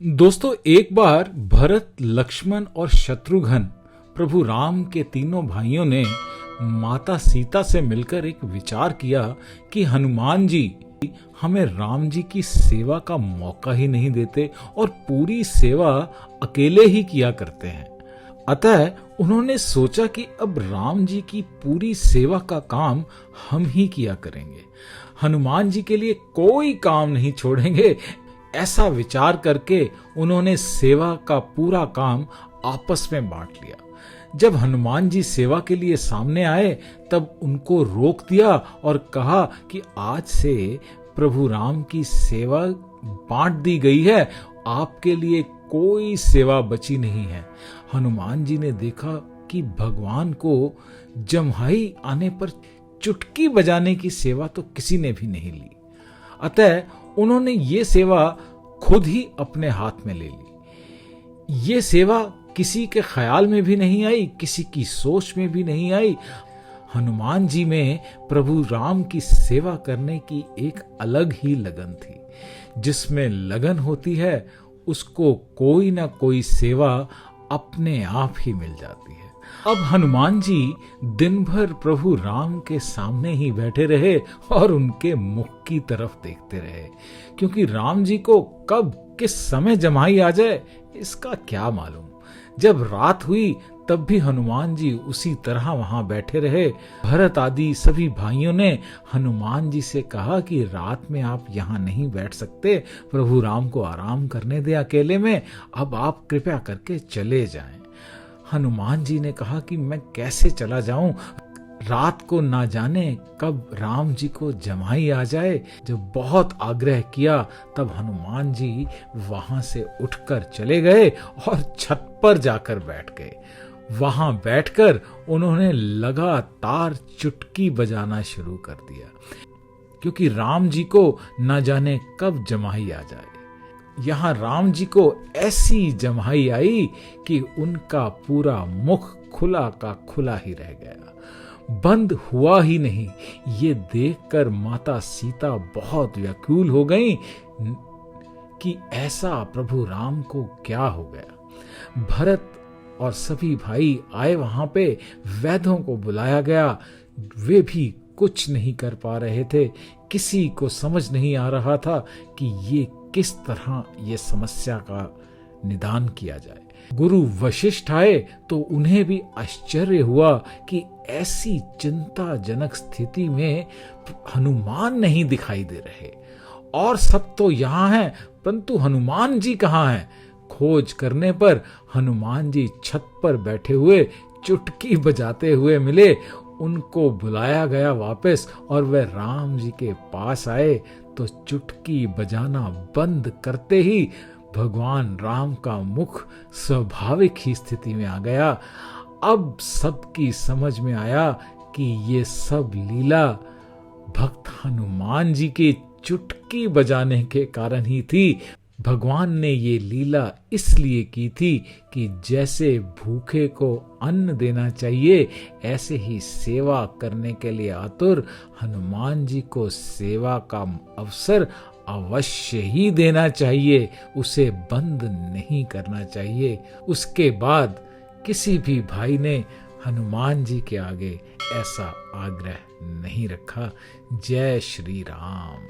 दोस्तों, एक बार भरत, लक्ष्मण और शत्रुघ्न प्रभु राम के तीनों भाइयों ने माता सीता से मिलकर एक विचार किया कि हनुमान जी हमें राम जी की सेवा का मौका ही नहीं देते और पूरी सेवा अकेले ही किया करते हैं। अतः उन्होंने सोचा कि अब राम जी की पूरी सेवा का काम हम ही किया करेंगे, हनुमान जी के लिए कोई काम नहीं छोड़ेंगे। ऐसा विचार करके उन्होंने सेवा का पूरा काम आपस में बांट लिया। जब हनुमान जी सेवा के लिए सामने आए तब उनको रोक दिया और कहा कि आज से प्रभु राम की सेवा बांट दी गई है, आपके लिए कोई सेवा बची नहीं है। हनुमान जी ने देखा कि भगवान को जम्हाई आने पर चुटकी बजाने की सेवा तो किसी ने भी नहीं ली। अतः उन्होंने ये सेवा खुद ही अपने हाथ में ले ली। ये सेवा किसी के ख्याल में भी नहीं आई, किसी की सोच में भी नहीं आई। हनुमान जी में प्रभु राम की सेवा करने की एक अलग ही लगन थी। जिसमें लगन होती है उसको कोई ना कोई सेवा अपने आप ही मिल जाती है। अब हनुमान जी दिन भर प्रभु राम के सामने ही बैठे रहे और उनके मुख की तरफ देखते रहे, क्योंकि राम जी को कब किस समय जमाई आ जाए इसका क्या मालूम। जब रात हुई तब भी हनुमान जी उसी तरह वहां बैठे रहे। भरत आदि सभी भाइयों ने हनुमान जी से कहा कि रात में आप यहाँ नहीं बैठ सकते, प्रभु राम को आराम करने दे अकेले में, अब आप कृपया करके चले जाएं। हनुमान जी ने कहा कि मैं कैसे चला जाऊं, रात को ना जाने कब राम जी को जमाई आ जाए। जब बहुत आग्रह किया तब हनुमान जी वहां से उठकर चले गए और छत पर जाकर बैठ गए। वहां बैठकर उन्होंने लगातार चुटकी बजाना शुरू कर दिया, क्योंकि राम जी को ना जाने कब जमाई आ जाए। यहाँ राम जी को ऐसी जम्हाई आई कि उनका पूरा मुख खुला का खुला ही रह गया, बंद हुआ ही नहीं। ये देखकर माता सीता बहुत व्याकुल हो गईं कि ऐसा प्रभु राम को क्या हो गया। भरत और सभी भाई आए, वहां पे वैद्यों को बुलाया गया। वे भी कुछ नहीं कर पा रहे थे। किसी को समझ नहीं आ रहा था कि ये किस तरह ये समस्या का निदान किया जाए। गुरु वशिष्ठ आए तो उन्हें भी आश्चर्य हुआ कि ऐसी चिंताजनक स्थिति में हनुमान नहीं दिखाई दे रहे, और सब तो यहाँ हैं, परंतु हनुमान जी कहाँ हैं। खोज करने पर हनुमान जी छत पर बैठे हुए चुटकी बजाते हुए मिले। उनको बुलाया गया वापस और वे राम जी के पास आए तो चुटकी बजाना बंद करते ही भगवान राम का मुख स्वाभाविक ही स्थिति में आ गया। अब सबकी समझ में आया कि ये सब लीला भक्त हनुमान जी के चुटकी बजाने के कारण ही थी। भगवान ने ये लीला इसलिए की थी कि जैसे भूखे को अन्न देना चाहिए, ऐसे ही सेवा करने के लिए आतुर हनुमान जी को सेवा का अवसर अवश्य ही देना चाहिए, उसे बंद नहीं करना चाहिए। उसके बाद किसी भी भाई ने हनुमान जी के आगे ऐसा आग्रह नहीं रखा। जय श्री राम।